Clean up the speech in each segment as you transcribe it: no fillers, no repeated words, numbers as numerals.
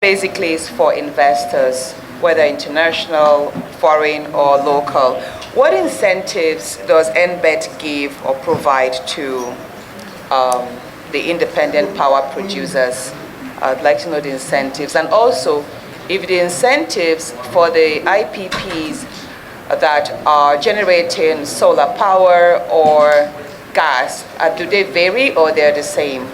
basically is for investors, whether international, foreign, or local. What incentives does NBET give or provide to the independent power producers? I'd like to know the incentives. And also, if the incentives for the IPPs that are generating solar power or gas, do they vary or they're the same?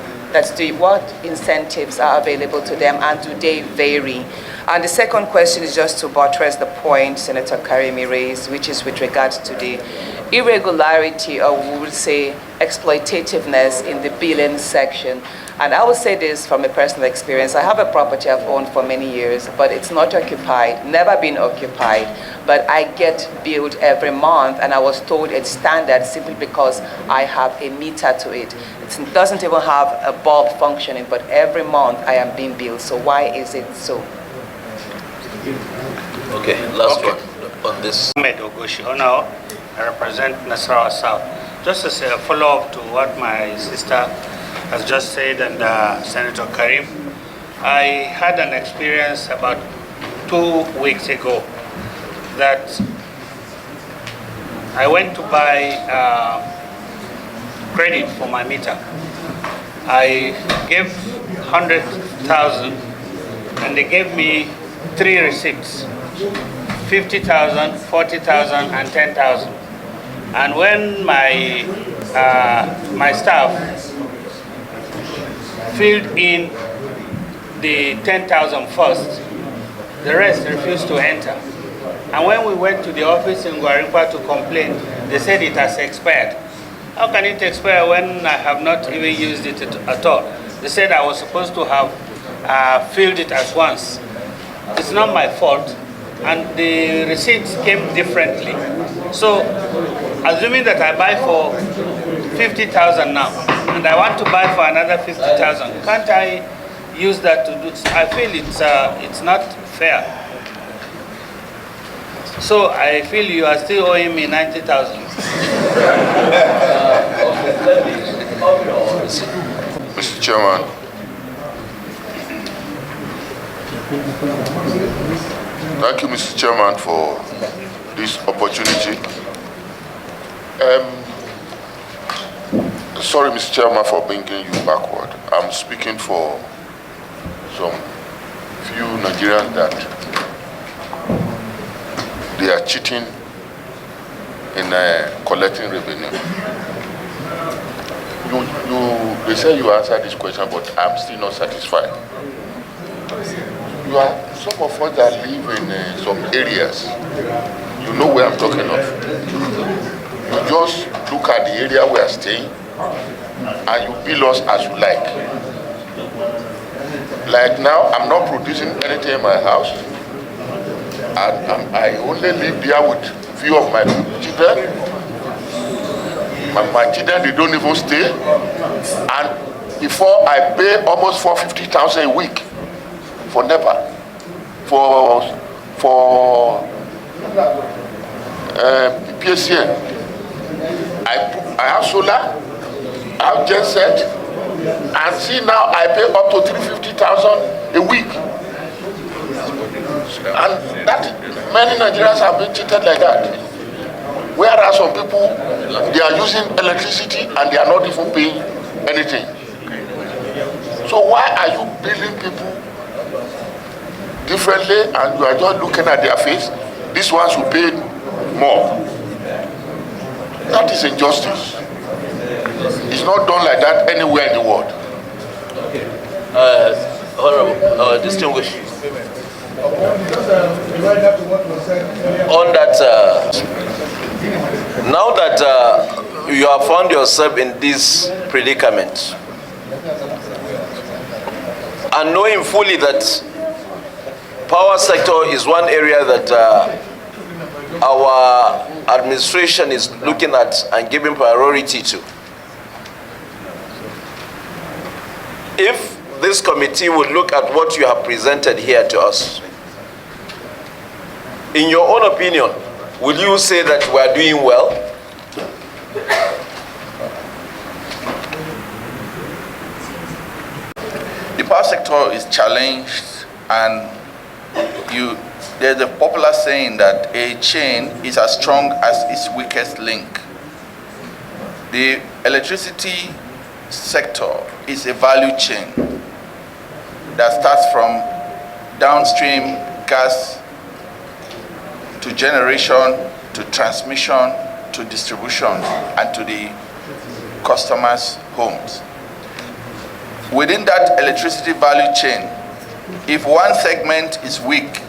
What incentives are available to them, and do they vary? And the second question is just to buttress the point Senator Karimi raised, which is with regards to the irregularity, or we would say exploitativeness, in the billing section. And I will say this from a personal experience. I have a property I've owned for many years, but it's not occupied, never been occupied. But I get billed every month, and I was told it's standard simply because I have a meter to it. It doesn't even have a bulb functioning, but every month I am being billed. So why is it so? Okay, last one on this. Ahmed Ogoshi-Onao, I represent Nasarawa South. Just as a follow-up to what my sister has just said, and Senator Karim, I had an experience about 2 weeks ago that I went to buy credit for my meter. I gave 100,000 and they gave me 3 receipts, 50,000, 40,000 and 10,000. And when my my staff filled in the 10,000 first, the rest refused to enter. And when we went to the office in Guarimpa to complain, they said it has expired. How can it expire when I have not even used it at all? They said I was supposed to have filled it as once. It's not my fault, and the receipts came differently. So, assuming that I buy for 50,000 now, and I want to buy for another 50,000, can't I use that to do? I feel it's not fair. So I feel you are still owing me 90,000. Mr. Chairman, thank you, Mr. Chairman, for this opportunity. Sorry, Mr. Chairman, for bringing you backward. I'm speaking for some few Nigerians that they are cheating in collecting revenue. They say you answered this question, but I'm still not satisfied. Some of us that live in some areas, you know where I'm talking of. You just look at the area we are staying and you bill us as you like. Like now, I'm not producing anything in my house. And I only live there with few of my children. My children, they don't even stay. And before I pay almost 450,000 a week for NEPA, for PSN. I have solar, I have genset, and see now I pay up to 350,000 a week. And that many Nigerians have been treated like that. Whereas some people, they are using electricity and they are not even paying anything. So why are you billing people differently and you are just looking at their face? These ones who paid more. That is injustice. It's not done like that anywhere in the world. Honorable, distinguished. On that, now that you have found yourself in this predicament, and knowing fully that power sector is one area that our administration is looking at and giving priority to, if this committee would look at what you have presented here to us, in your own opinion, will you say that we are doing well? The power sector is challenged And there's a popular saying that a chain is as strong as its weakest link. The electricity sector is a value chain that starts from downstream gas to generation, to transmission, to distribution, and to the customers' homes. Within that electricity value chain, if one segment is weak,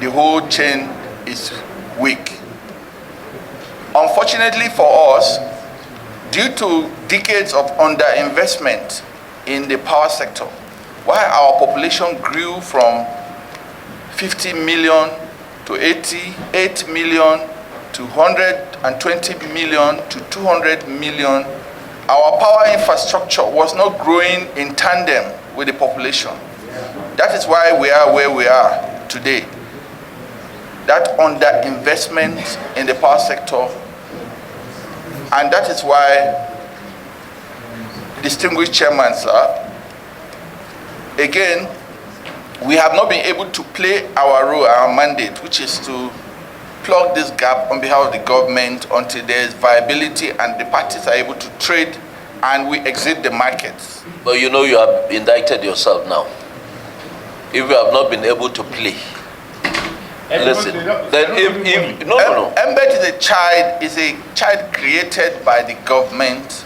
the whole chain is weak. Unfortunately for us, due to decades of underinvestment in the power sector, while our population grew from 50 million to 88 million to 120 million to 200 million, our power infrastructure was not growing in tandem with the population. That is why we are where we are today. That underinvestment in the power sector, and that is why, distinguished chairman, sir, again, we have not been able to play our role, our mandate, which is to plug this gap on behalf of the government until there is viability and the parties are able to trade and we exit the markets. But you know you have indicted yourself now. If you have not been able to play, listen, then if no. MBET is a child created by the government,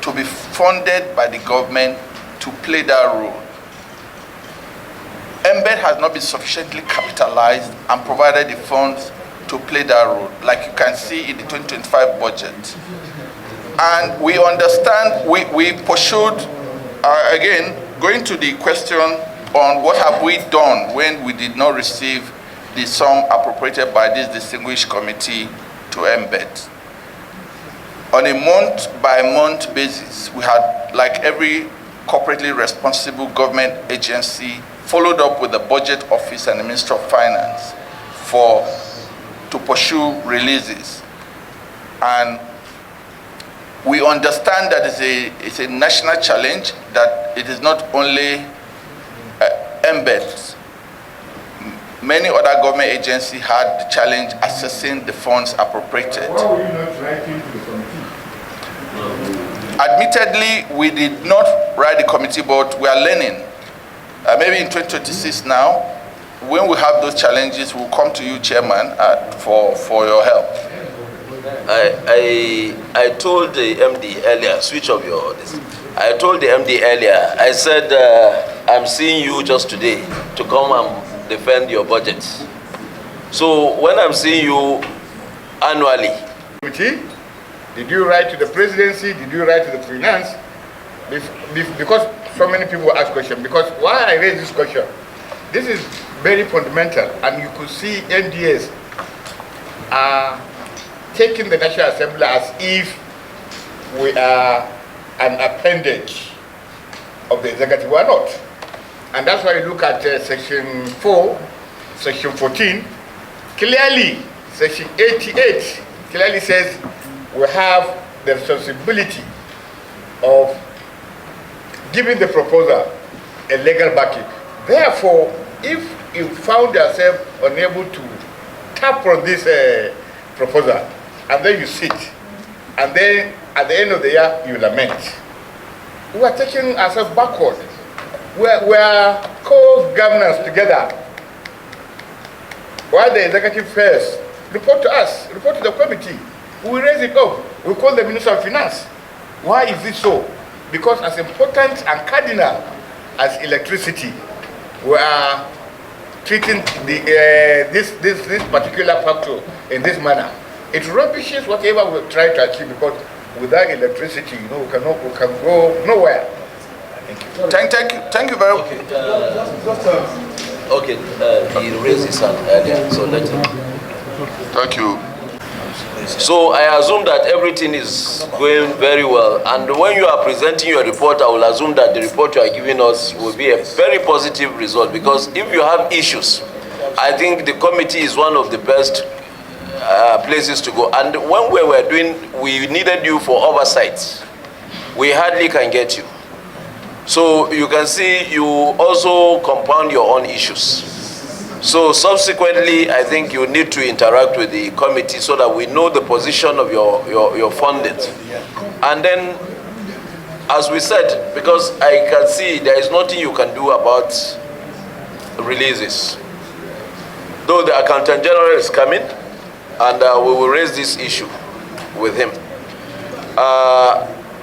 to be funded by the government to play that role. MBET has not been sufficiently capitalized and provided the funds to play that role, like you can see in the 2025 budget. And we understand, we pursued, again, going to the question on what have we done when we did not receive the sum appropriated by this distinguished committee to MBET. On a month-by-month basis, we had, like every corporately responsible government agency, followed up with the Budget Office and the Ministry of Finance to pursue releases. And we understand that it's a national challenge, that it is not only MBET. Many other government agencies had the challenge assessing the funds appropriated. Why were you not writing to the committee? Admittedly, we did not write the committee, but we are learning. Maybe in 2026 now, when we have those challenges, we'll come to you, Chairman, for your help. I told the MD earlier, switch off your this. I told the MD earlier, I said, I'm seeing you just today to come and defend your budget. So when I'm seeing you annually. Did you write to the presidency? Did you write to the finance? Because so many people ask questions. Because why I raise this question, this is very fundamental, and you could see MDS taking the National Assembly as if we are an appendage of the executive. We are not. And that's why you look at section 4, section 14, clearly, section 88 clearly says we have the responsibility of giving the proposer a legal backing. Therefore, if you found yourself unable to tap on this proposal, and then you sit, and then at the end of the year, you lament, we are taking ourselves backward. We are co-governors together. While the executive first report to us, report to the committee, we raise it up. We call the Minister of Finance. Why is this so? Because as important and cardinal as electricity, we are treating this particular factor in this manner. It rubbishes whatever we try to achieve, because without electricity, we can go nowhere. Thank you very much. Okay, he raised his hand earlier, so let him. Thank you. So I assume that everything is going very well, and when you are presenting your report, I will assume that the report you are giving us will be a very positive result, because if you have issues, I think the committee is one of the best places to go. And when we needed you for oversight, we hardly can get you. So you can see you also compound your own issues. So subsequently, I think you need to interact with the committee so that we know the position of your funding. And then, as we said, because I can see there is nothing you can do about releases. Though the Accountant General is coming, and we will raise this issue with him.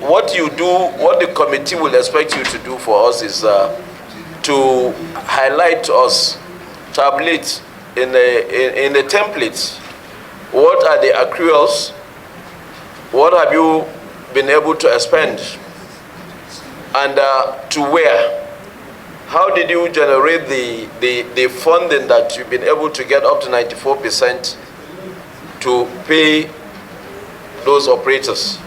What you do, what the committee will expect you to do for us is to highlight to us, tablet in a template, what are the accruals, what have you been able to expend, and to where. How did you generate the funding that you've been able to get up to 94% to pay those operators?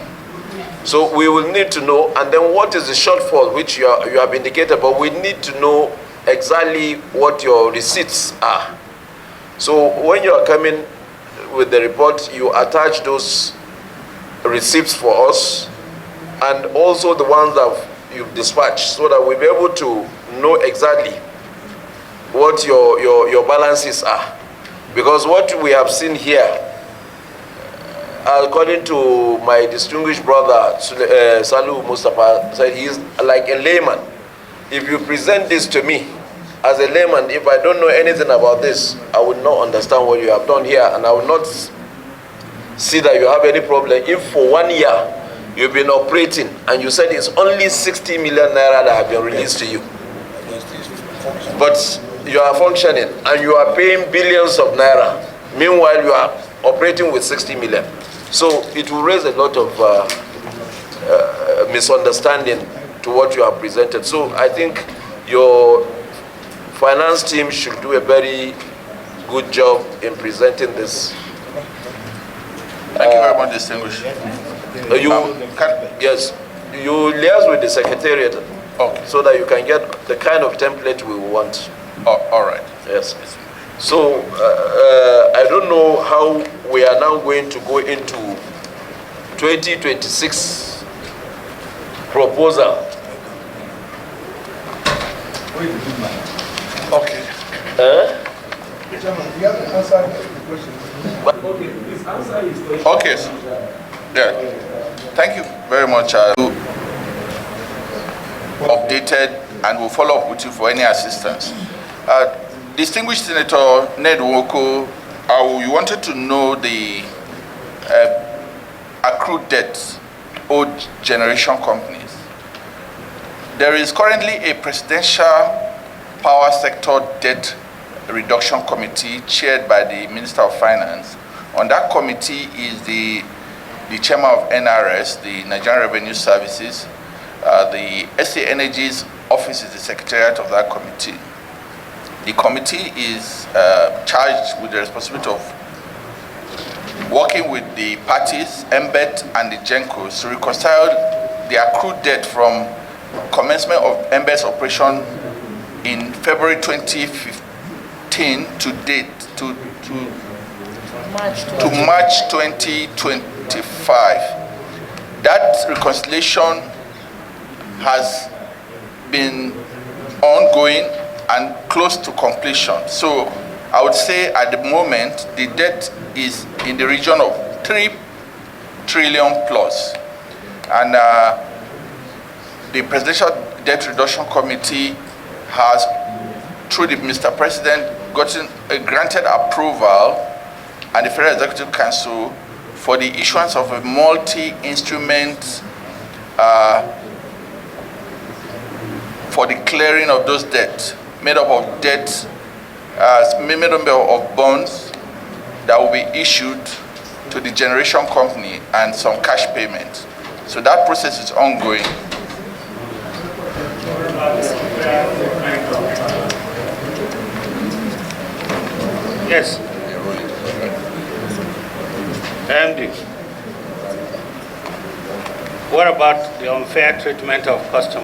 So we will need to know, and then what is the shortfall which you have indicated, but we need to know exactly what your receipts are. So when you are coming with the report, you attach those receipts for us, and also the ones that you've dispatched, so that we'll be able to know exactly what your balances are. Because what we have seen here, according to my distinguished brother Salu Mustafa, said he's like a layman. If you present this to me as a layman, if I don't know anything about this, I would not understand what you have done here, and I will not see that you have any problem. If for 1 year you've been operating and you said it's only 60 million naira that have been released to you, but you are functioning and you are paying billions of naira, meanwhile you are operating with 60 million. So it will raise a lot of misunderstanding to what you have presented. So I think your finance team should do a very good job in presenting this. Thank you very much, distinguished. Yes, you liaise with the secretariat, okay, so that you can get the kind of template we want. Oh, all right. Yes. So I don't know how we are now going to go into 2026 proposal. Okay. Okay. Yeah. Thank you very much. Updated, and we'll follow up with you for any assistance. Distinguished Senator Ned Nwoko, you wanted to know the accrued debts owed generation companies. There is currently a presidential power sector debt reduction committee chaired by the Minister of Finance. On that committee is the chairman of NRS, the Nigerian Revenue Services. The SA Energy's office is the secretariat of that committee. The committee is charged with the responsibility of working with the parties, MBET and the GENCOs, to reconcile the accrued debt from commencement of MBET's operation in February 2015 to date, to March 2025. That reconciliation has been ongoing and close to completion. So I would say at the moment the debt is in the region of 3 trillion plus, and the Presidential Debt Reduction Committee has, through the Mr. President, gotten a granted approval and the Federal Executive Council for the issuance of a multi-instrument for the clearing of those debts, made up of debts, made up of bonds that will be issued to the generation company and some cash payments. So that process is ongoing. Yes. MD, what about the unfair treatment of customers?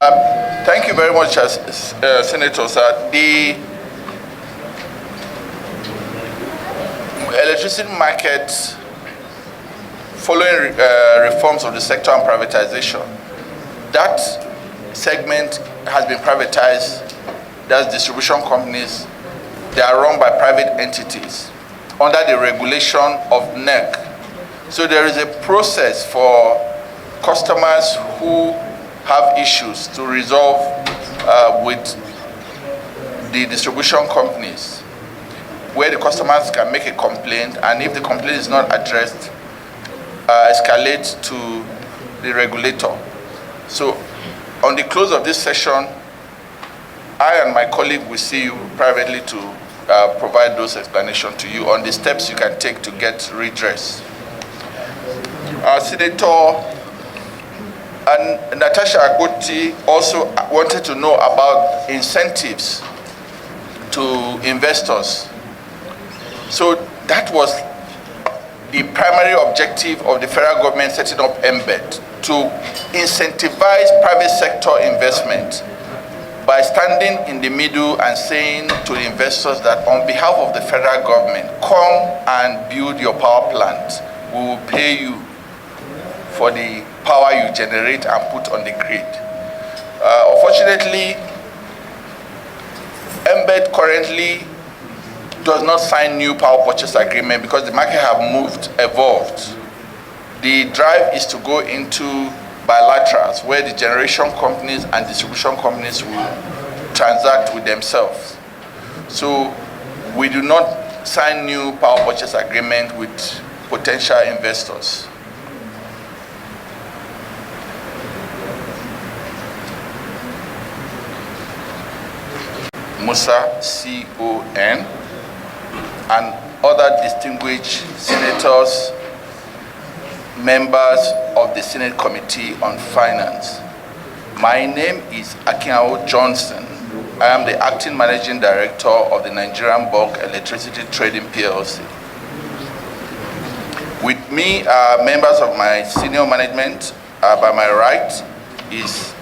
Thank you very much, Senator. The electricity market, following reforms of the sector and privatization, that segment has been privatized. That's distribution companies. They are run by private entities under the regulation of NEC. So there is a process for customers who have issues to resolve with the distribution companies, where the customers can make a complaint, and if the complaint is not addressed, escalate to the regulator. So on the close of this session, I and my colleague will see you privately to provide those explanations to you on the steps you can take to get redress. Senator Natasha Agoti also wanted to know about incentives to investors. So that was the primary objective of the federal government setting up MBED, to incentivize private sector investment by standing in the middle and saying to the investors that on behalf of the federal government, come and build your power plant. We will pay you for the power you generate and put on the grid. Unfortunately, MBED currently does not sign new power purchase agreement because the market have evolved. The drive is to go into bilaterals where the generation companies and distribution companies will transact with themselves. So we do not sign new power purchase agreement with potential investors. Musa, C-O-N, and other distinguished senators, members of the Senate Committee on Finance. My name is Akinao Johnson. I am the Acting Managing Director of the Nigerian Bulk Electricity Trading PLC. With me are members of my senior management. By my right is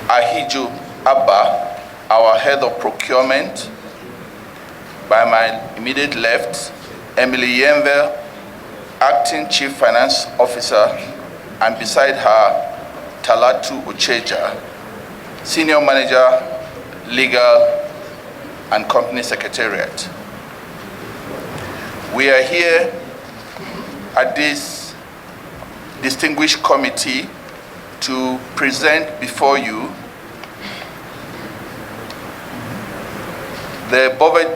Ahijo Abba, our Head of Procurement. By my immediate left, Emily Yenvel, Acting Chief Finance Officer, and beside her, Talatu Ucheja, Senior Manager, Legal and Company Secretariat. We are here at this distinguished committee to present before you the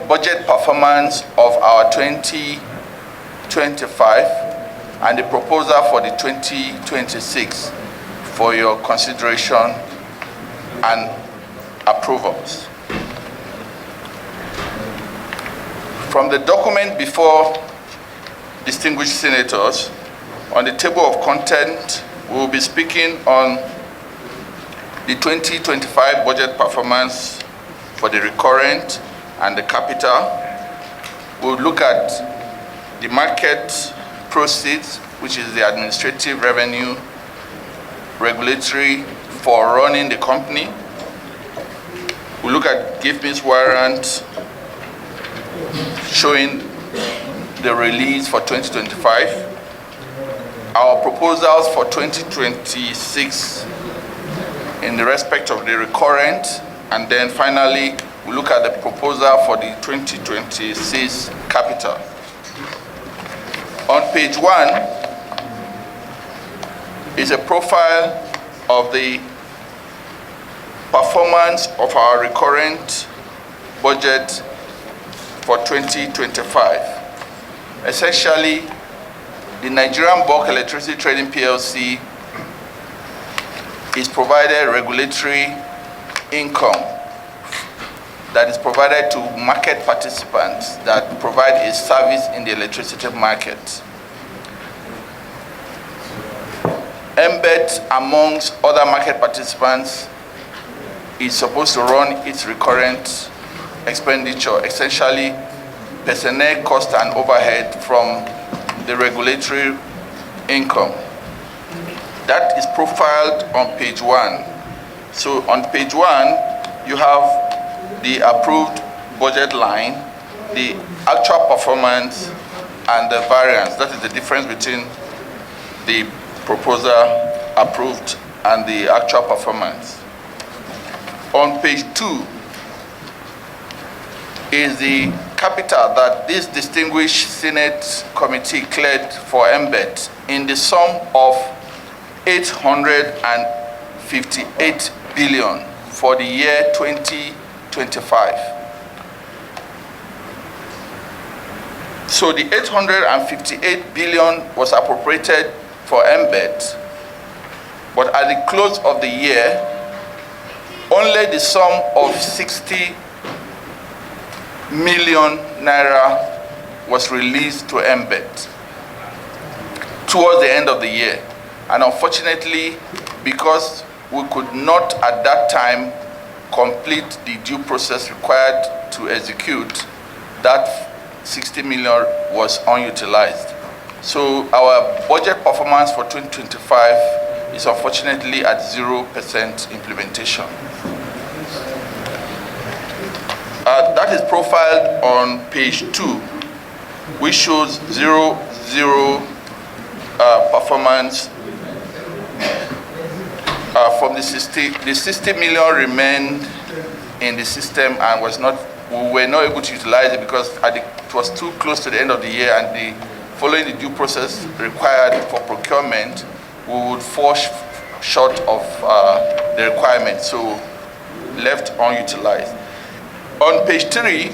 budget performance of our 2025 and the proposal for the 2026 for your consideration and approvals. From the document before distinguished senators, on the table of content, we will be speaking on the 2025 budget performance for the recurrent and the capital. We'll look at the market proceeds, which is the administrative revenue, regulatory for running the company. We'll look at give-means warrant showing the release for 2025, our proposals for 2026 in the respect of the recurrent, and then finally we look at the proposal for the 2026 capital. On page 1 is a profile of the performance of our recurrent budget for 2025. Essentially, the Nigerian Bulk Electricity Trading PLC is provided regulatory income that is provided to market participants that provide a service in the electricity market. MBED, amongst other market participants, is supposed to run its recurrent expenditure, essentially personnel cost and overhead from the regulatory income. That is profiled on page 1. So on page 1, you have the approved budget line, the actual performance, and the variance. That is the difference between the proposal approved and the actual performance. On page 2 is the capital that this distinguished Senate committee cleared for MBET in the sum of 858 billion for the year 2025. So the 858 billion was appropriated for MBET, but at the close of the year, only the sum of 60 million naira was released to MBET towards the end of the year. And unfortunately, because we could not at that time complete the due process required to execute, that 60 million was unutilized. So our budget performance for 2025 is unfortunately at 0% implementation. That is profiled on page 2, which shows 0 performance from the 60 million remained in the system and we were not able to utilize it because it was too close to the end of the year, and following the due process required for procurement, we would fall short of the requirement, so left unutilized. On page 3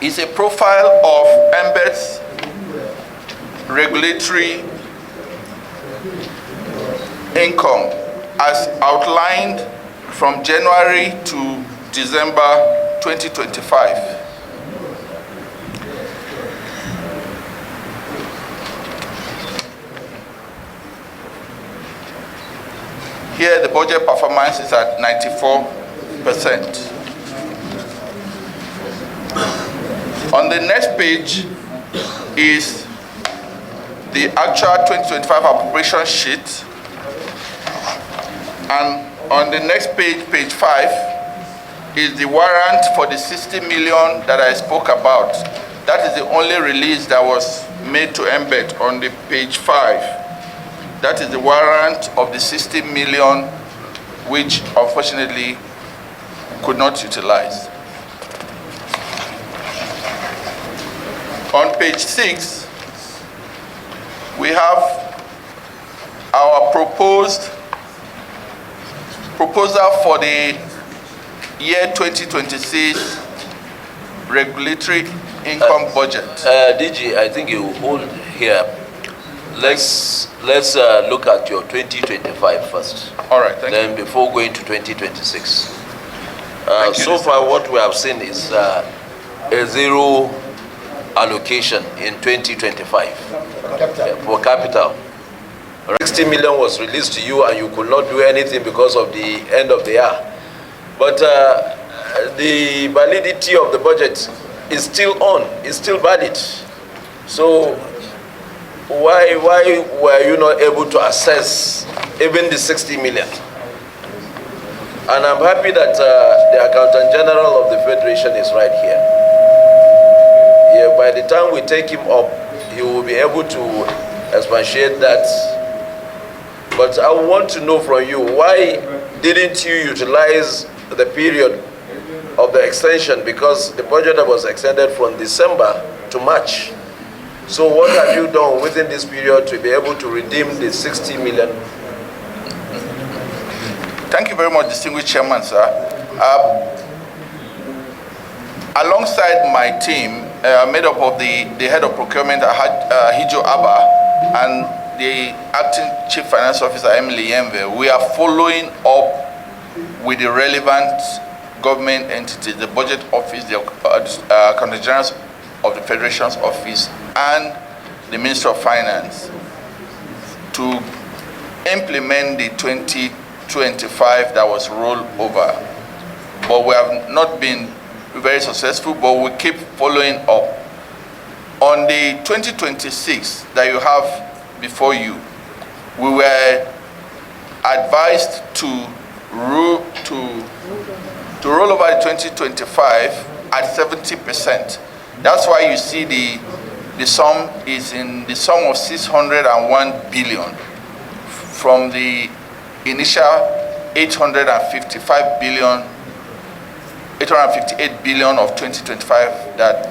is a profile of MBET's regulatory income as outlined from January to December 2025. Here the budget performance is at 94%. On the next page is the actual 2025 appropriation sheet, and on the next page, page 5, is the warrant for the 60 million that I spoke about. That is the only release that was made to MBET on the page 5. That is the warrant of the 60 million, which unfortunately could not utilize. On page 6, we have our proposal for the year 2026 regulatory income budget. DG, I think you hold here. Let's look at your 2025 first. All right, thank then you. Before going to 2026. You, so far, what we have seen is a zero allocation in 2025 for capital. 60 million was released to you and you could not do anything because of the end of the year. But the validity of the budget is still on, is still valid. So why were you not able to assess even the 60 million? And I'm happy that the Accountant General of the Federation is right here. Yeah, by the time we take him up, he will be able to expatiate that. But I want to know from you, why didn't you utilize the period of the extension? Because the budget was extended from December to March. So what have you done within this period to be able to redeem the 60 million? Thank you very much, distinguished Chairman, sir. Alongside my team, made up of the head of procurement, Hijo Abba, and the acting chief finance officer, Emily Yemve, we are following up with the relevant government entities, the budget office, the Accountant General of the Federation's office, and the Minister of Finance to implement the 2025 that was rolled over. But we have not been very successful, but we keep following up. On the 2026 that you have before you, we were advised to roll over the 2025 at 70%. That's why you see the sum is in the sum of 601 billion from the initial 858 billion of 2025 that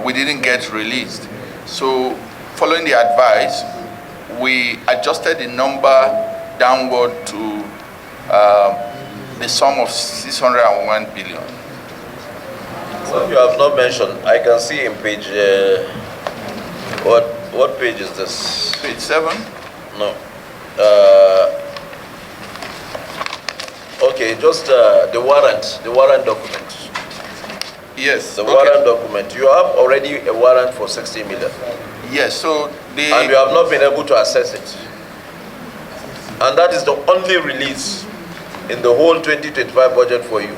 we didn't get released. So following the advice, we adjusted the number downward to the sum of 601 billion. What you have not mentioned, I can see in page, what page is this? Page 7? No. Okay, just the warrant document. Yes. The warrant document. You have already a warrant for 60 million. Yes, so and you have not been able to access it. And that is the only release in the whole 2025 budget for you.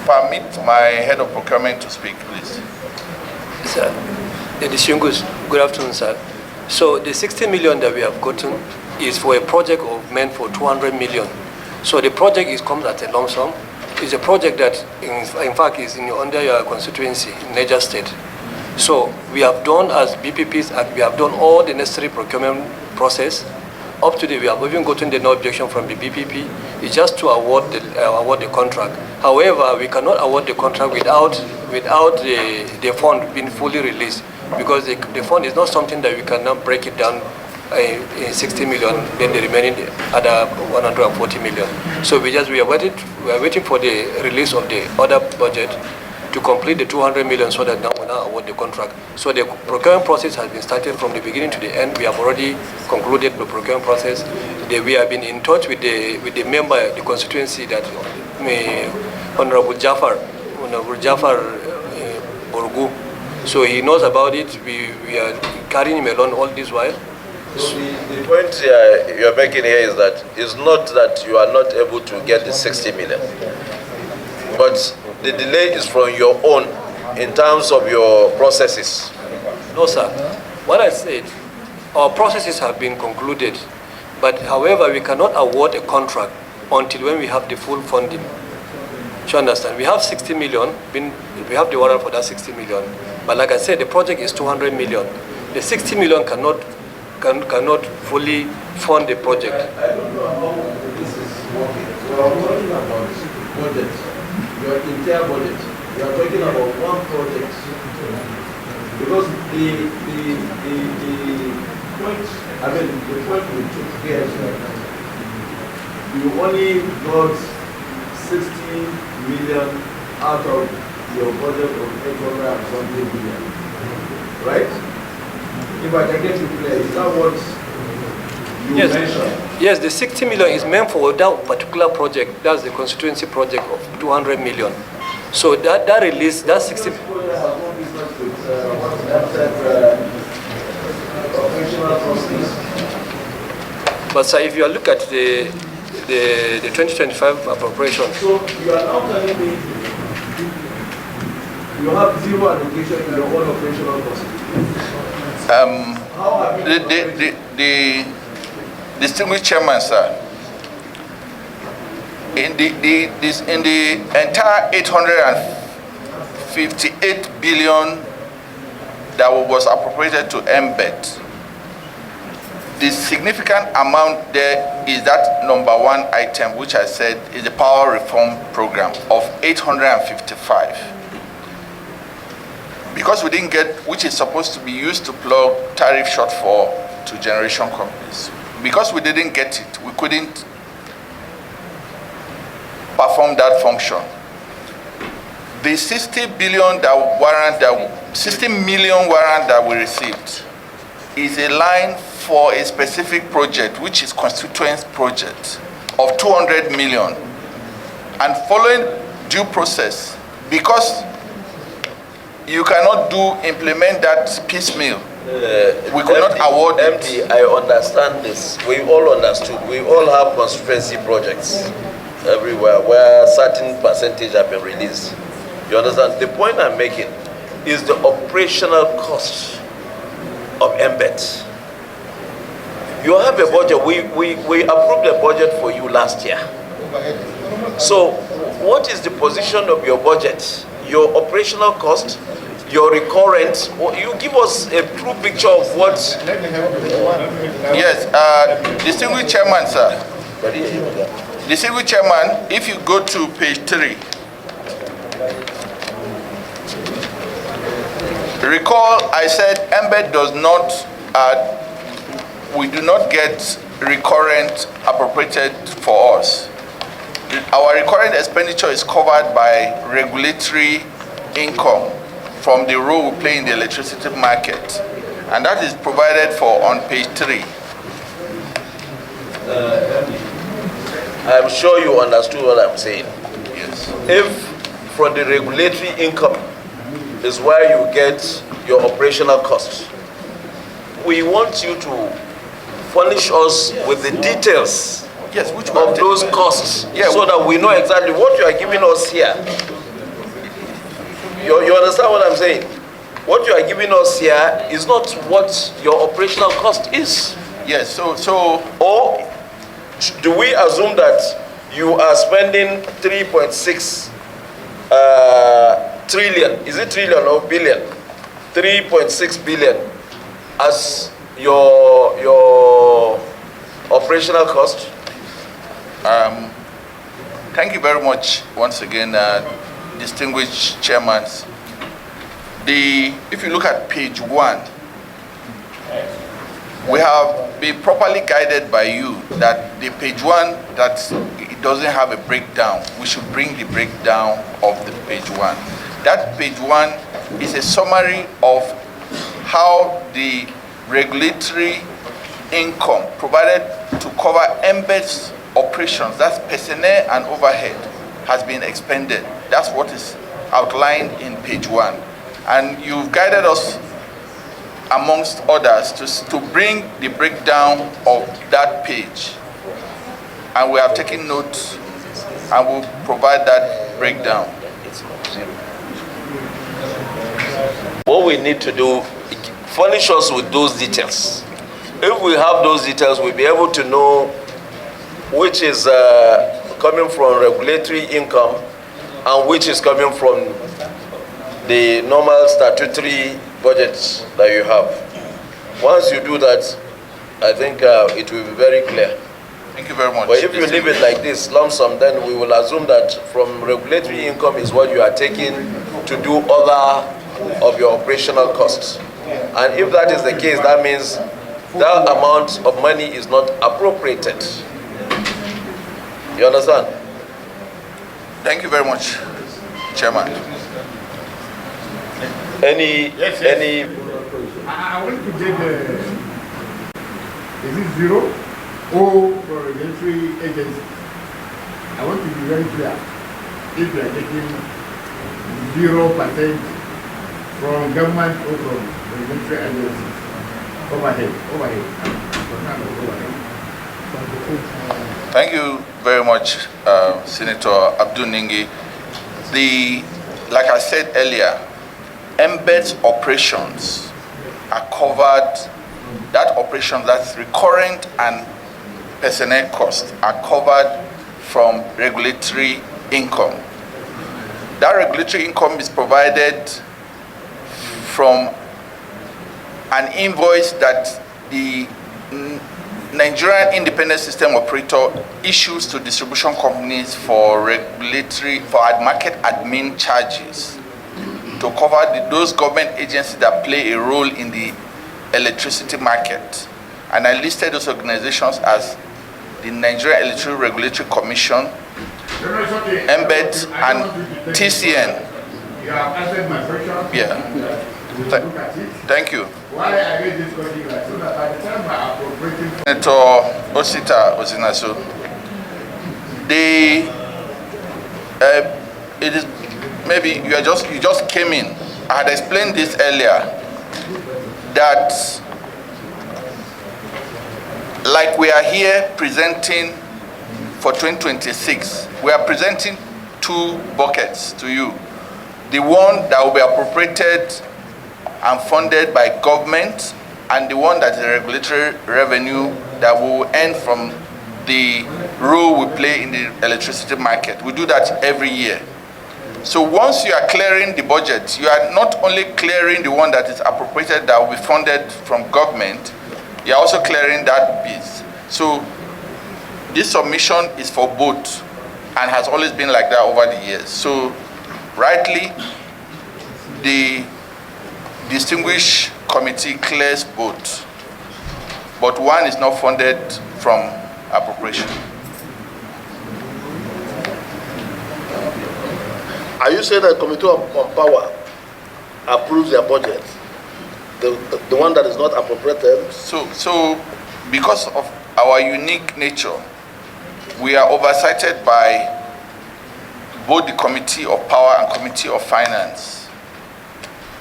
Permit my head of procurement to speak, please. Sir, the distinguished, good afternoon, sir. So the 60 million that we have gotten is for a project meant for 200 million. So the project comes at a lump sum. It's a project that, in fact, is under your constituency in Niger State. So we have done, as BPPs, we have done all the necessary procurement process. Up to date, we have even gotten the no objection from the BPP. It's just to award the contract. However, we cannot award the contract without the fund being fully released, because the fund is not something that we can now break it down in 60 million, then the remaining other 140 million. So we are waiting for the release of the other budget to complete the 200 million, so that now we now award the contract. So the procurement process has been started from the beginning to the end. We have already concluded the procurement process. We have been in touch with the member, the constituency, that Honorable Jafar Borgu. So he knows about it. We are carrying him along all this while. The point you are making here is that it's not that you are not able to get the 60 million, but the delay is from your own in terms of your processes. No, sir. What I said, our processes have been concluded, but however, we cannot award a contract until when we have the full funding. Do you understand? We have 60 million, we have the warrant for that 60 million, but like I said, the project is 200 million. The 60 million cannot fully fund the project. I don't know how this is working. We are talking about budget, your entire budget. We are talking about one project. Because the point, the point we took here is that you only got 60 million out of your budget of 800 and something million, right? If I can get you clear, is that what you mentioned? Yes, the 60 million is meant for that particular project. That's the constituency project of 200 million. So that release, that 60... But sir, if you look at the 2025 appropriation... So you are now telling me you have zero allocation in your own operational costs? The distinguished chairman, sir, in the entire 858 billion that was appropriated to MBET, the significant amount there is that number one item, which I said is the power reform program of 855. Because we didn't get, which is supposed to be used to plug tariff shortfall to generation companies. Because we didn't get it, we couldn't perform that function. The 60 million warrant that we received is a line for a specific project, which is constituent project of 200 million. And following due process, because you cannot implement that piecemeal. We could not award MD, I understand this. We all understood. We all have constituency projects everywhere where certain percentage have been released. You understand? The point I'm making is the operational cost of MBET. You have a budget. We approved a budget for you last year. So what is the position of your budget? Your operational cost, your recurrent, you give us a true picture of what. Yes, distinguished chairman, sir. Distinguished chairman, if you go to page 3, recall I said embed does not, we do not get recurrent appropriated for us. Our recurrent expenditure is covered by regulatory income from the role we play in the electricity market, and that is provided for on page 3. I'm sure you understood what I'm saying. Yes. If from the regulatory income is where you get your operational costs, we want you to furnish us with the details, yes, which of those costs, yeah, so that we know exactly what you are giving us here. You understand what I'm saying? What you are giving us here is not what your operational cost is. Yes, so Or do we assume that you are spending 3.6 trillion, is it trillion or billion? 3.6 billion as your operational cost? thank you very much once again, distinguished chairman. If you look at page 1, we have been properly guided by you that the page 1, that it doesn't have a breakdown. We should bring the breakdown of the page 1. That page 1 is a summary of how the regulatory income provided to cover embed's operations, that's personnel and overhead, has been expended. That's what is outlined in page 1. And you've guided us, amongst others, to bring the breakdown of that page. And we have taken note and will provide that breakdown. What we need to do, furnish us with those details. If we have those details, we'll be able to know which is coming from regulatory income and which is coming from the normal statutory budgets that you have. Once you do that, I think it will be very clear. Thank you very much. But if you leave it like this, lump sum, then we will assume that from regulatory income is what you are taking to do other of your operational costs. And if that is the case, that means that amount of money is not appropriated. You understand? Thank you very much, Chairman. Any? I want to get is it 0 O for regulatory agency? I want to be very clear. If you are getting 0% from government or from regulatory agencies, overhead. Thank you very much, Senator Abdul Ningi. Like I said earlier, embed's operations are covered, that operation, that's recurrent and personnel costs are covered from regulatory income. That regulatory income is provided from an invoice that the Nigerian Independent System Operator issues to distribution companies for market admin charges to cover those government agencies that play a role in the electricity market. And I listed those organizations as the Nigerian Electricity Regulatory Commission, embed, and TCN. You have answered my question. Yeah. Look at it. Thank you. Why I made this question like so that by the time I appropriating Senator Osita Osinaso, it is maybe you just came in. I had explained this earlier that like we are here presenting for 2026, we are presenting 2 buckets to you. The one that will be appropriated and funded by government, and the one that is regulatory revenue that will earn from the role we play in the electricity market. We do that every year. So once you are clearing the budget, you are not only clearing the one that is appropriated that will be funded from government, you are also clearing that piece. So this submission is for both and has always been like that over the years. So rightly, the distinguished committee clears both, but one is not funded from appropriation. Are you saying that the Committee on Power approves their budget? The one that is not appropriated? So because of our unique nature, we are oversighted by both the Committee of Power and Committee of Finance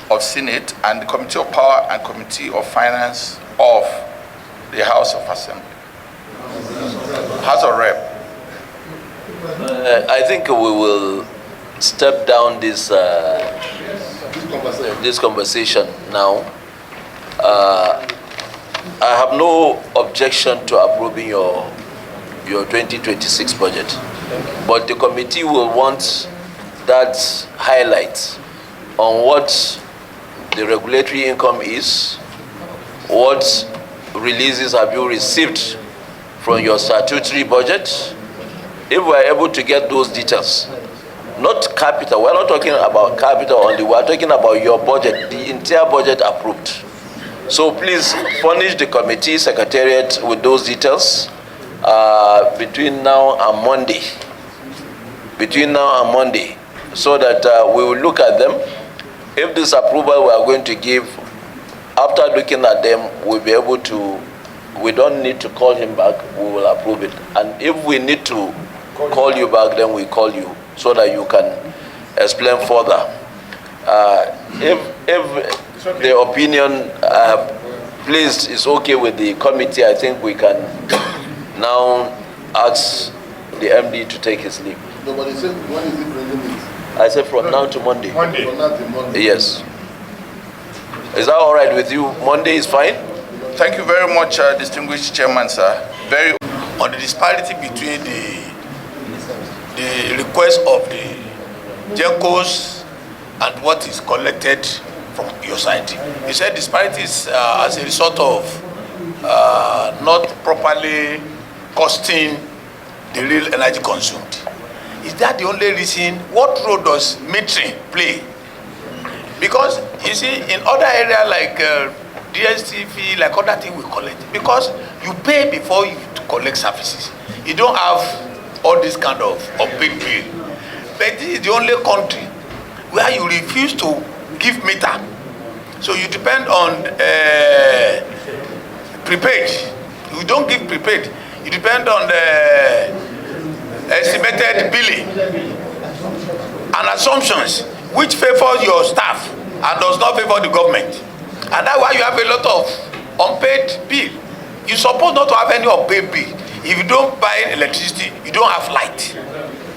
of Senate and the Committee of Power and Committee of Finance of the House of Assembly, House of Rep. I think we will step down this conversation now. I have no objection to approving your 2026 budget, but the committee will want that highlight on what the regulatory income is, what releases have you received from your statutory budget. If we are able to get those details, not capital, we're not talking about capital only, we're talking about your budget, the entire budget approved. So please furnish the committee secretariat with those details between now and Monday. So that we will look at them. If this approval we are going to give, after looking at them, we'll be able to, we don't need to call him back, we will approve it. And if we need to call you back, then we call you so that you can explain further. If the opinion placed is okay with the committee, I think we can now ask the MD to take his leave. Nobody said, when is it bringing it? I said from now to Monday. From now to Monday. Yes. Is that all right with you? Monday is fine? Thank you very much, distinguished chairman, sir. Very On the disparity between the request of the GENCOs and what is collected from your side. You said disparities as a result of not properly costing the real energy consumed. Is that the only reason? What role does metering play? Because you see, in other areas like DSTV, like other things we collect, because you pay before you collect services. You don't have all this kind of big bill. But this is the only country where you refuse to give meter. So you depend on prepaid. You don't give prepaid. You depend on the estimated billing and assumptions which favor your staff and does not favor the government. And that's why you have a lot of unpaid bill. You're supposed not to have any unpaid bill. If you don't buy electricity, you don't have light.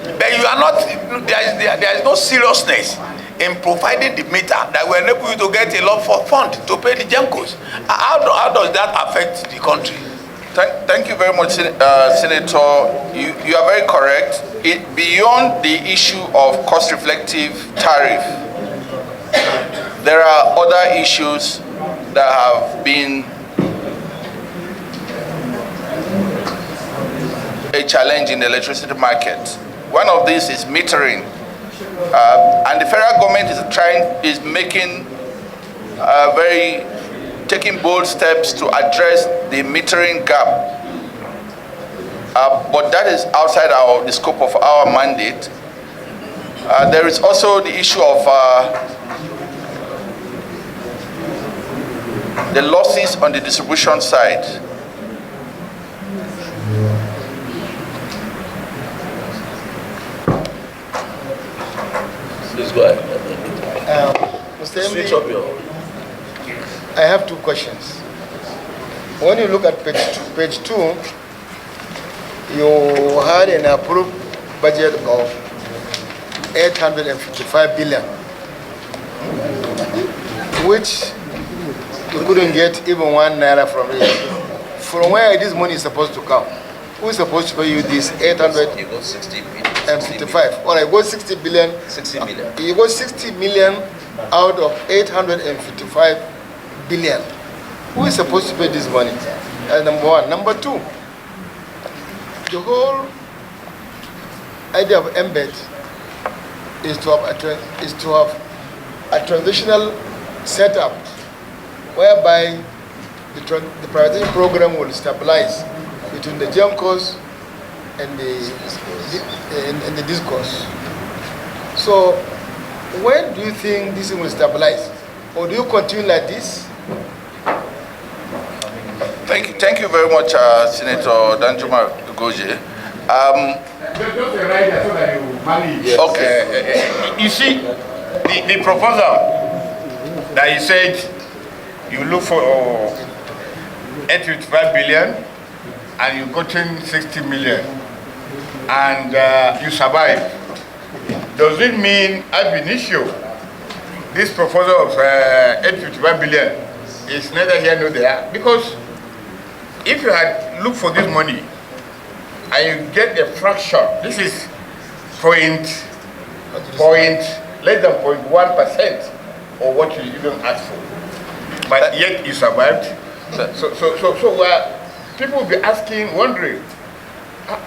But you are not, there is no seriousness in providing the meter that will enable you to get a lot for fund to pay the GENCOs. How does that affect the country? Thank you very much, Senator. You are very correct. Beyond the issue of cost-reflective tariff, there are other issues that have been a challenge in the electricity market. One of these is metering, and the federal government is taking bold steps to address the metering gap. But that is outside the scope of our mandate. There is also the issue of the losses on the distribution side. Please go ahead. Mr. Switch MD, up your... I have two questions. When you look at page 2, you had an approved budget of 855 billion, which you couldn't get even 1 naira from it. From where this money is supposed to come? Who is supposed to pay you this 800? You got 60 billion. and 55. All right, go 60 billion. 60 million. You go 60 million out of 855 billion. Who is supposed to pay this money? Number one. Number two, the whole idea of embed is to have a transitional setup whereby the privatization program will stabilize between the GEMCOs and the discourse. So when do you think this will stabilize? Or do you continue like this? Thank you very much, Senator Danjuma Goje. Just a writer so that you manage. Okay. You see, the proposal that you said you look for 855 billion and you gotten 60 million and you survive. Does it mean ab initio this proposal of 855 billion is neither here nor there? Because if you had looked for this money and you get a fraction, this is less than 0.1% of what you even asked for, but yet you survived. So people will be asking, wondering,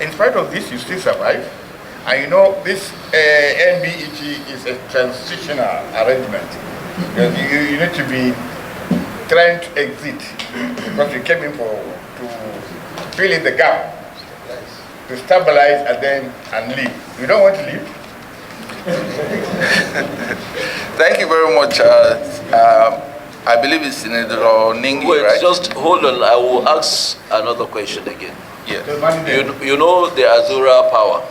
in spite of this, you still survive? And you know, this NBET is a transitional arrangement. You need to be trying to exit because you came in to fill in the gap, to stabilize and leave. You don't want to leave? Thank you very much. I believe it's Senator Ningi, Wait, right? just hold on. I will ask another question again. Yeah. You know the Azura power.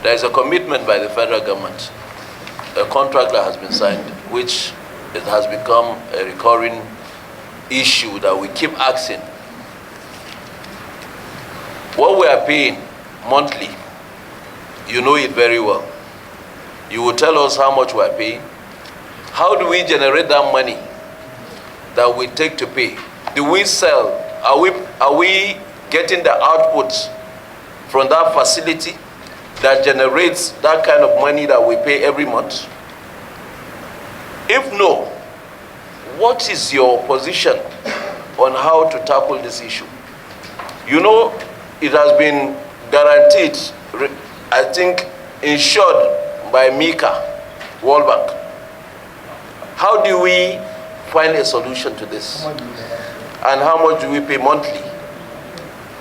There is a commitment by the federal government, a contract that has been signed, which it has become a recurring issue that we keep asking. What we are paying monthly, you know it very well. You will tell us how much we are paying. How do we generate that money that we take to pay? Do we sell? Are we getting the outputs from that facility that generates that kind of money that we pay every month? If no, what is your position on how to tackle this issue? You know, it has been guaranteed, I think, insured by MICA, World Bank. How do we find a solution to this? And how much do we pay monthly?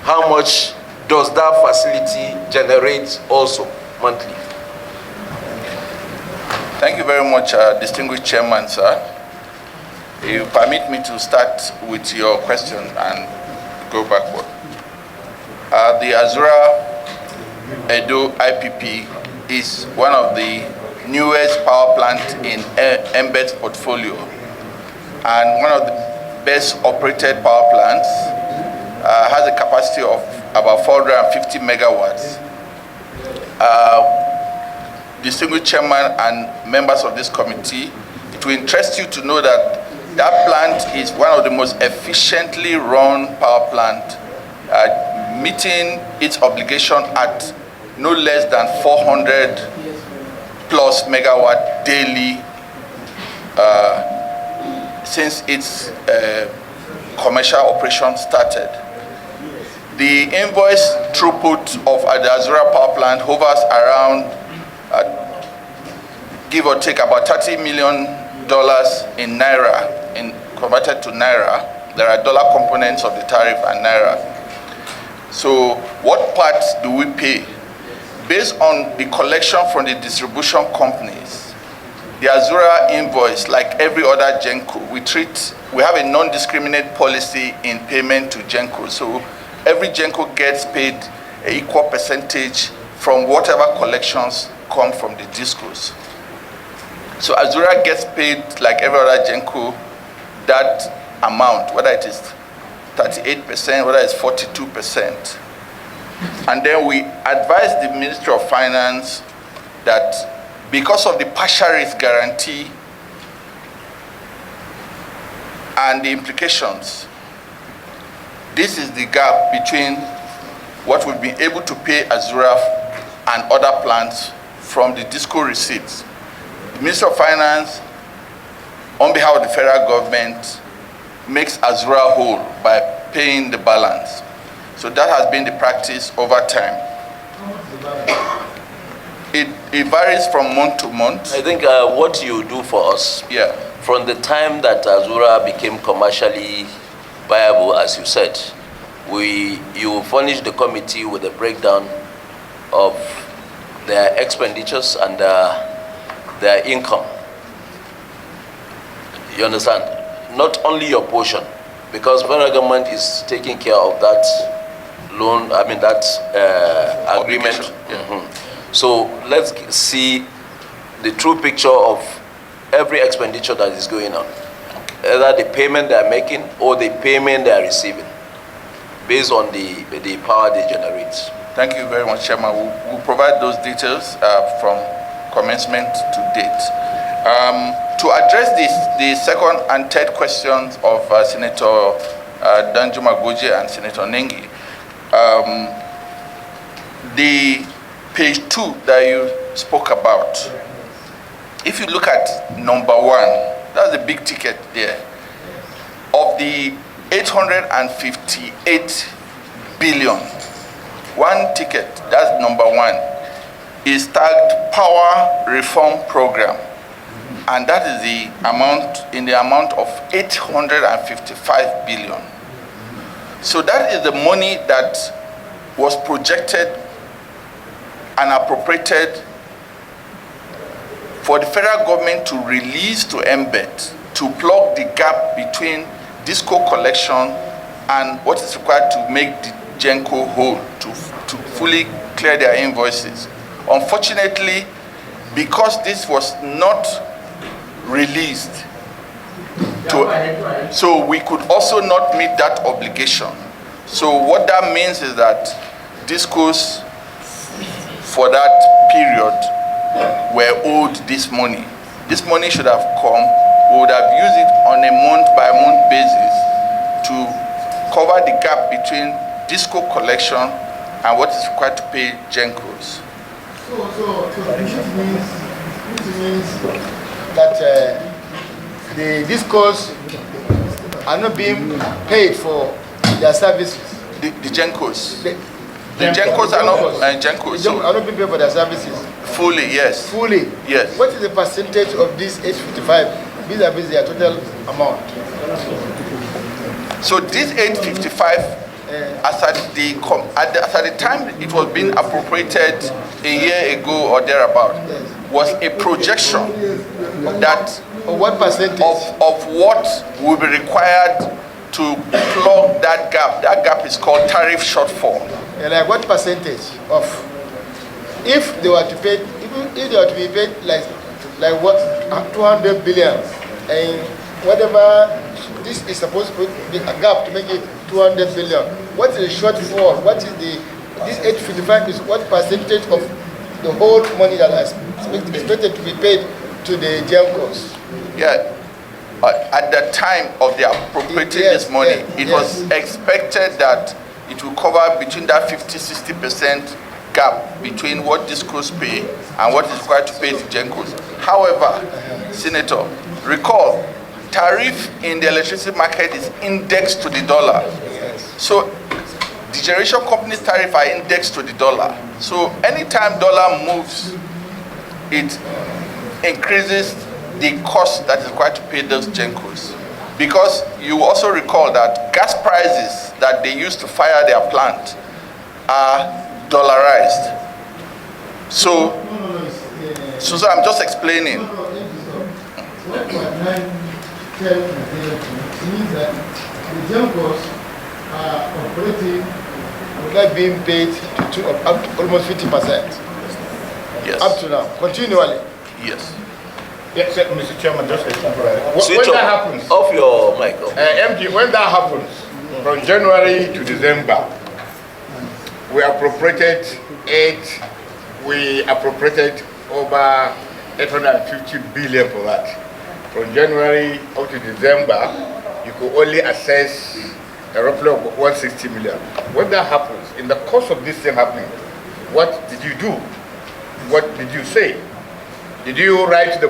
How much does that facility generate also monthly? Thank you very much, distinguished chairman, sir. You permit me to start with your question and go backward. The Azura Edo IPP is one of the newest power plants in Embed's portfolio and one of the best operated power plants. Has a capacity of about 450 megawatts. Distinguished chairman and members of this committee, it will interest you to know that that plant is one of the most efficiently run power plant, meeting its obligation at no less than 400 plus megawatt daily since its commercial operation started. The invoice throughput of the Azura power plant hovers around, give or take, about $30 million in Naira, converted to Naira. There are dollar components of the tariff and Naira. So what parts do we pay? Based on the collection from the distribution companies, the Azura invoice, like every other GENCO, we have a non-discriminate policy in payment to GENCO. So every GENCO gets paid an equal percentage from whatever collections come from the discos. So Azura gets paid like every other GENCO that amount, whether it is 38%, whether it's 42%. And then we advise the Ministry of Finance that because of the partial risk guarantee and the implications, this is the gap between what we've been able to pay Azura and other plants from the DISCO receipts. The Minister of Finance, on behalf of the federal government, makes Azura whole by paying the balance. So that has been the practice over time. It varies from month to month. I think what you do for us, Yeah. from the time that Azura became commercially viable, as you said, you furnish the committee with a breakdown of their expenditures and their income. You understand? Not only your portion, because federal government is taking care of that loan, I mean that agreement. Yeah. So let's see the true picture of every expenditure that is going on, either the payment they are making or the payment they are receiving, based on the power they generate. Thank you very much, Chairman. We'll provide those details from commencement to date. To address the second and third questions of Senator Danjuma Goje and Senator Nengi, the page 2 that you spoke about, if you look at number 1, that's the big ticket there. Of the 858 billion, one ticket, that's number 1, is tagged Power Reform Program. And that is the amount, in the amount of 855 billion. So that is the money that was projected and appropriated for the federal government to release to MBET to plug the gap between DISCO collection and what is required to make the GENCO whole, to fully clear their invoices. Unfortunately, because this was not released, so we could also not meet that obligation. So what that means is that DISCOs for that period were owed this money. This money should have come. We would have used it on a month-by-month basis to cover the gap between DISCO collection and what is required to pay GENCOs. So this means that the DISCOs are not being paid for their services. The GENCOs. The GENCOs are not GENCOs. Are not being paid for their services. Fully, yes. Fully? Yes. What is the percentage of this 855 vis-a-vis their total amount? So this 855, as at the time it was being appropriated a year ago or thereabout, was a projection that what percentage of what will be required to plug that gap. That gap is called tariff shortfall. Like what percentage of, if they were to pay, if they were to be paid like what 200 billion, and whatever this is supposed to be a gap to make it 200 billion. What is the shortfall? What is this 855 is what percentage of the whole money that is expected to be paid to the GENCOs? Yeah. At the time of the appropriating this money, it was expected that it will cover between that 50-60% gap between what DISCOs pay and what is required to pay the GENCOs. However, Senator, recall, tariff in the electricity market is indexed to the dollar. So the generation company's tariff are indexed to the dollar. So anytime dollar moves, it increases the cost that is required to pay those GENCOs. Because you also recall that gas prices that they use to fire their plant are dollarized. So I'm just explaining. Means that the GENCOs are operating without being paid to up to almost 50%. Yes. Up to now, continually. Yes. Yes, Mr. Chairman, just a temporary. Switch When that happens, off your mic. MD, when that happens, from January to December, we appropriated over 850 billion for that. From January up to December, you could only assess a roughly of 160 million. When that happens, in the course of this thing happening, what did you do what did you say? Did you write the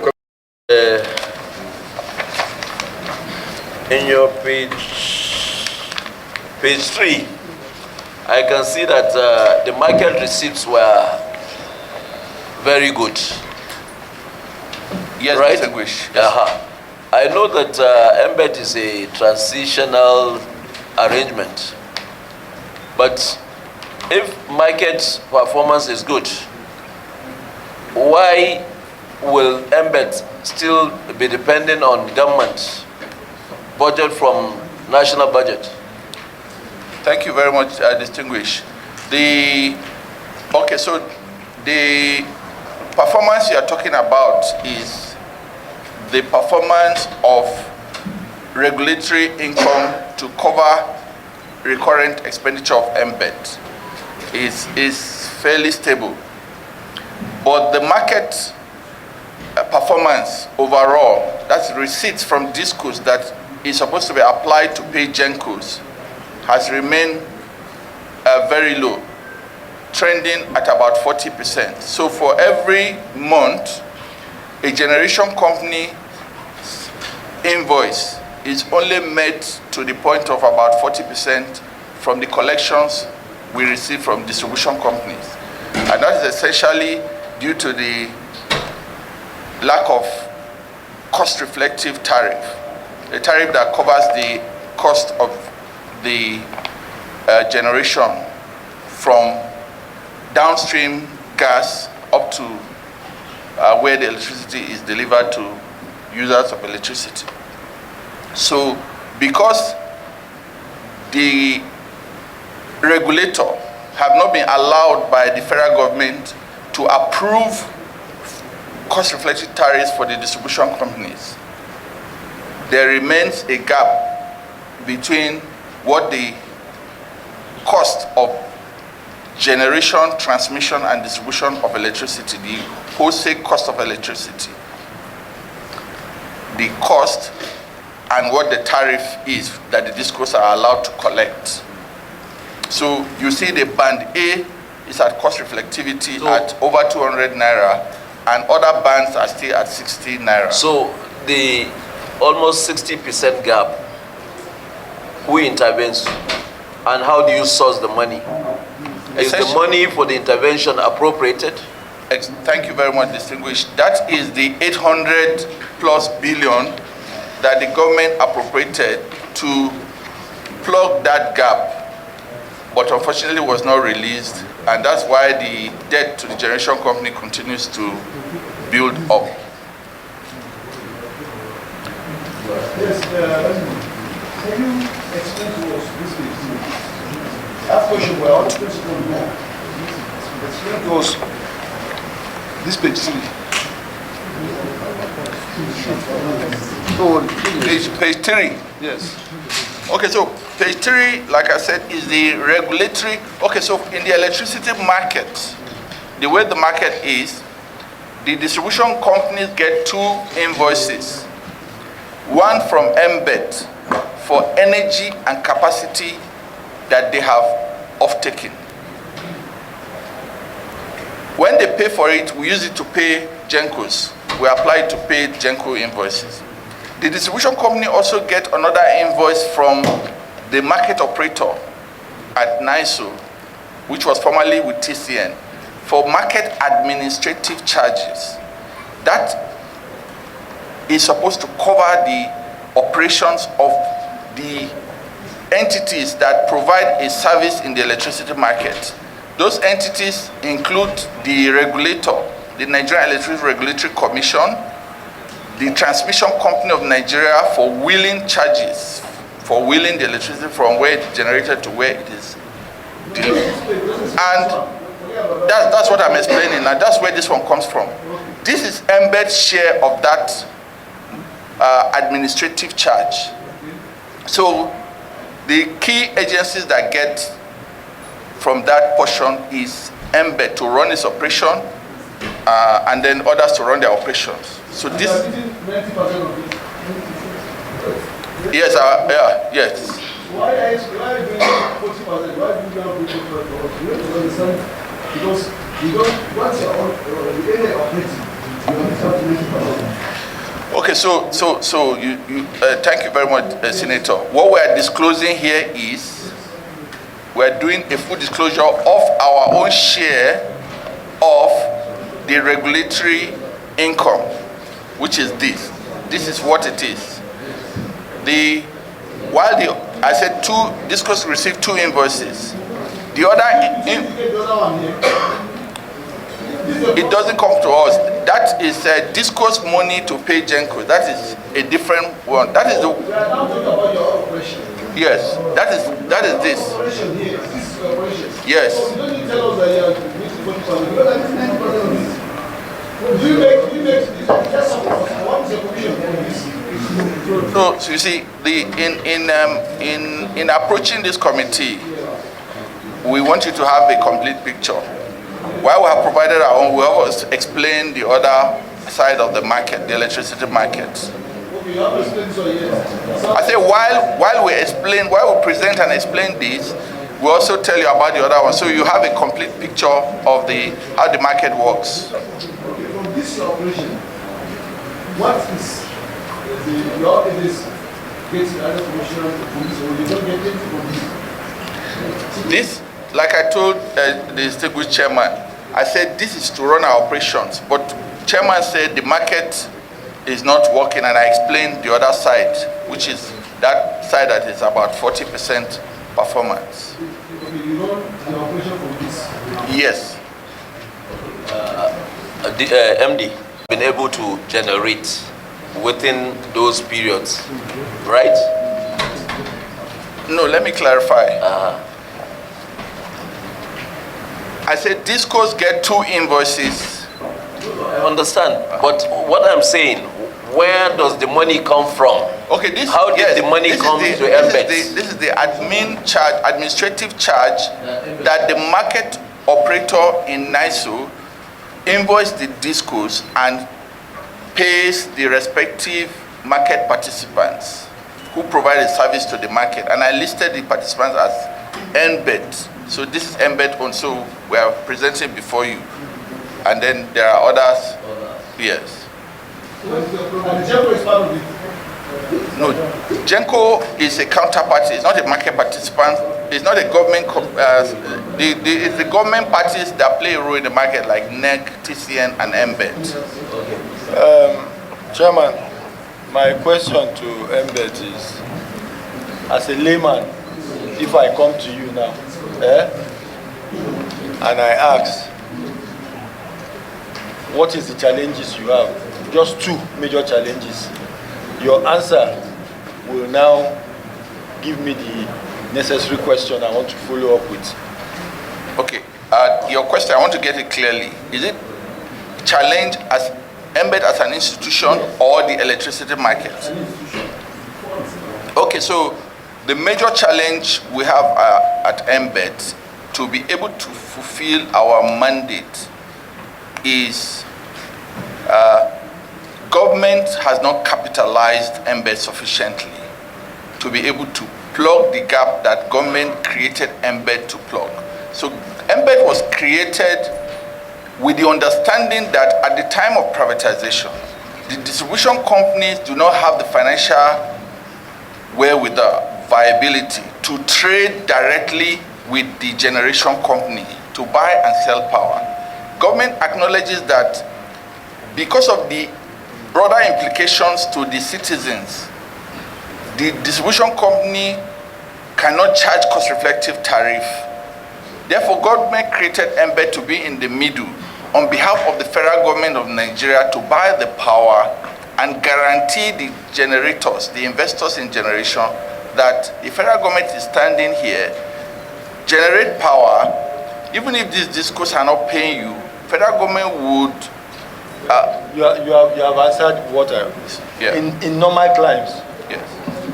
In your page 3, I can see that the market receipts were very good. Yes, right? distinguished. I know that MBET is a transitional arrangement, but if market performance is good, why will MBET still be dependent on government budget from national budget? Thank you very much, distinguished. Okay, so the performance you are talking about is the performance of regulatory income to cover recurrent expenditure of MBET is fairly stable. But the market performance overall, that's receipts from discos that is supposed to be applied to pay GENCOs, has remained very low, trending at about 40%. So for every month, a generation company invoice is only met to the point of about 40% from the collections we receive from distribution companies. And that is essentially due to the lack of cost-reflective tariff, a tariff that covers the cost of the generation from downstream gas up to where the electricity is delivered to users of electricity. So because the regulator have not been allowed by the federal government to approve cost-reflective tariffs for the distribution companies, there remains a gap between what the cost of generation, transmission, and distribution of electricity, the wholesale cost of electricity, the cost, and what the tariff is that the discos are allowed to collect. So you see the band A is at cost reflectivity at over 200 naira, and other bands are still at 60 naira. So the almost 60% gap, who intervenes and how do you source the money? Is the money for the intervention appropriated? Thank you very much, distinguished. That is the 800 plus billion that the government appropriated to plug that gap, but unfortunately was not released, and that's why the debt to the generation company continues to build up. Yes, can you explain to us this case? That question, well, the principle law. Explain to us this page 3. Page 3. Yes. Okay, so page 3, like I said, is the regulatory. Okay, so in the electricity market, the way the market is, the distribution companies get 2 invoices. One from MBET for energy and capacity that they have off-taken. When they pay for it, we use it to pay GENCOs. We apply it to pay GENCO invoices. The distribution company also get another invoice from the market operator at NISO, which was formerly with TCN, for market administrative charges. That is supposed to cover the operations of the entities that provide a service in the electricity market. Those entities include the regulator, the Nigerian Electricity Regulatory Commission, the Transmission Company of Nigeria for wheeling charges, for wheeling the electricity from where it's generated to where it is delivered. And that's what I'm explaining, and that's where this one comes from. This is MBET's share of that administrative charge. So the key agencies that get from that portion is MBET to run its operation, and then others to run their operations. So this, yes, yes. Why are you doing 40%? Why do you not do 40%? You have to understand, because You don't, what's your own, the area of operating, Okay, so thank you very much, Senator. What we are disclosing here is we are doing a full disclosure of our own share of the regulatory income, which is this. This is what it is. I said Discos received 2 invoices. The other, it doesn't come to us. That is Discos money to pay Genco. That is a different one. That is the. Yes, that is this. Yes. So you see, in approaching this committee, we want you to have a complete picture. While we have provided our own, we always explain the other side of the market, the electricity market. I say while we present and explain this, we also tell you about the other one, so you have a complete picture of how the market works. From this operation, what is your evidence getting other commissioners to police, or you don't get anything from this? Like I told the distinguished chairman, I said this is to run our operations, but chairman said the market is not working, and I explained the other side, which is that side that is about 40% performance. You run an operation from this? Yes. MD, been able to generate within those periods, right? No, let me clarify. I said Discos get 2 invoices. I understand, but what I'm saying, where does the money come from? Okay, how did the money come to Embed? This is the administrative charge that the market operator in NISO invoice the Discos and pays the respective market participants who provide a service to the market. And I listed the participants as Embed. So this is Embed on, so we are presenting before you. And then there are others. Yes. And Genco is part of it? No, Genco is a counterparty. It's not a market participant. It's not a government. It's the government parties that play a role in the market, like NEC, TCN, and Embed. Chairman, my question to Embed is, as a layman, if I come to you now, and I ask, what is the challenges you have? Just 2 major challenges. Your answer will now give me the necessary question I want to follow up with. Okay, your question, I want to get it clearly. Is it challenge as Embed as an institution or the electricity market? Okay, so the major challenge we have at Embed to be able to fulfill our mandate is government has not capitalized Embed sufficiently to be able to plug the gap that government created Embed to plug. So Embed was created with the understanding that at the time of privatization, the distribution companies do not have the financial wherewithal, viability to trade directly with the generation company to buy and sell power. Government acknowledges that because of the broader implications to the citizens, the distribution company cannot charge cost-reflective tariff. Therefore, government created Embed to be in the middle on behalf of the federal government of Nigeria to buy the power and guarantee the generators, the investors in generation, that the federal government is standing here, generate power. Even if these discos are not paying you, federal government would. You have answered what I. Yeah. In normal times, yes.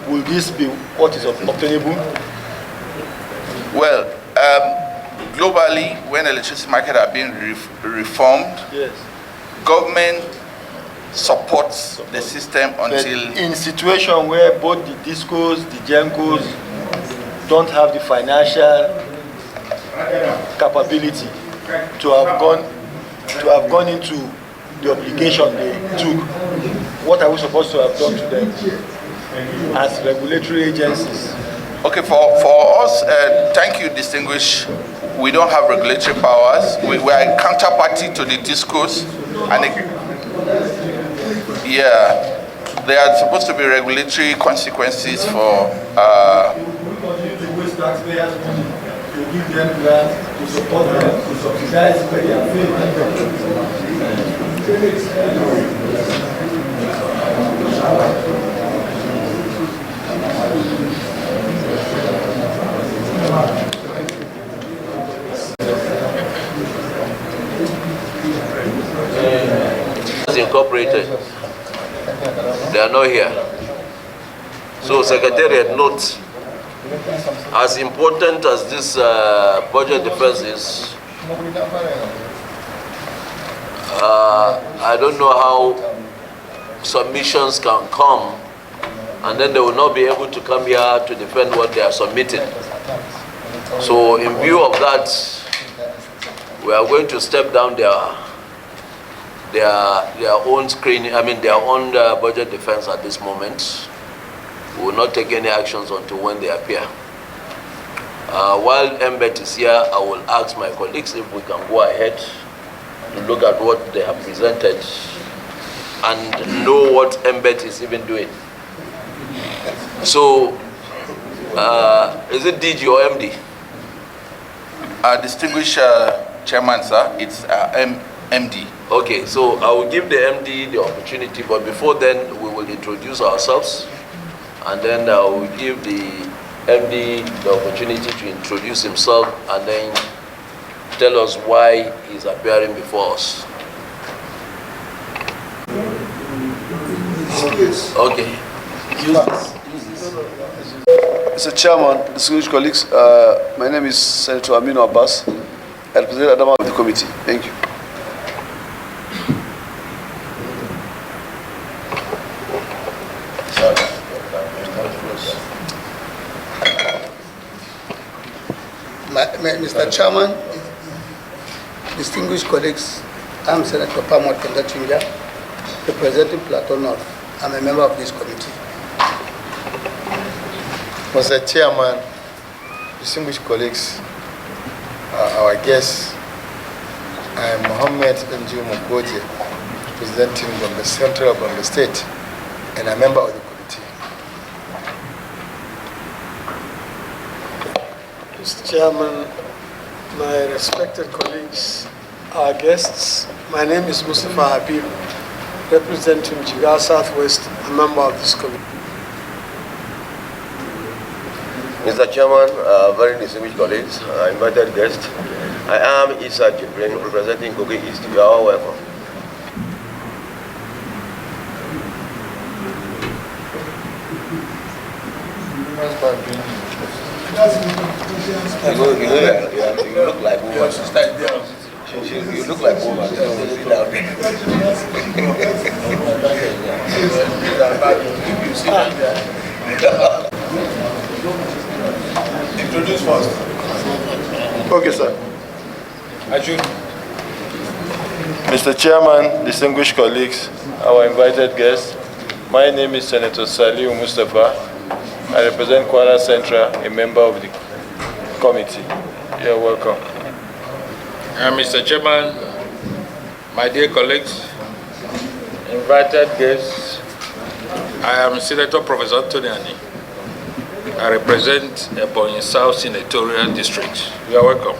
Will this be what is obtainable? Well, globally, when electricity market are being reformed, yes, government supports the system until. But in situation where both the discos, the gencos don't have the financial capability to have gone into the obligation they took, what are we supposed to have done to them as regulatory agencies? Okay, for us, thank you, distinguished. We don't have regulatory powers. We are a counterparty to the discourse, and there are supposed to be regulatory consequences for. Taxpayers to give them grants, to support them, to subsidize where they are failing. Incorporated, they are not here. So Secretariat notes, as important as this budget defense is, I don't know how submissions can come and then they will not be able to come here to defend what they are submitting. So in view of that, we are going to step down their own screening, their own budget defense at this moment. We will not take any actions until when they appear. While MBET is here, I will ask my colleagues if we can go ahead to look at what they have presented and know what MBET is even doing. So, is it DG or MD? Distinguished Chairman, sir, it's MD. Okay, so I will give the MD the opportunity, but before then, we will introduce ourselves, and then I will give the MD the opportunity to introduce himself and then tell us why he's appearing before us. Okay. Mr. Chairman, distinguished colleagues, my name is Senator Aminu Abbas. I represent Adama of the committee. Thank you. Mr. Chairman, distinguished colleagues, I'm Senator Pamot Kendachinja, representing Plateau North. I'm a member of this committee. Mr. Chairman, distinguished colleagues, our guests, I am Mohammed Nju Mukoje, representing Gombe Central, Gombe State, and a member of the committee. Mr. Chairman, my respected colleagues, our guests, my name is Mustafa Habib, representing Jigar Southwest, a member of this committee. Mr. Chairman, very distinguished colleagues, invited guests, I am Isa Jibrin, representing Kogi East. You are all welcome. You look like woman. You look like woman. Introduce first. Okay, sir. Mr. Chairman, distinguished colleagues, our invited guests, my name is Senator Saliu Mustafa. I represent Kwara Central, a member of the committee. You're welcome. Mr. Chairman, my dear colleagues, invited guests, I am Senator Professor Tonyani. I represent Ebonyi South Senatorial District. You are welcome.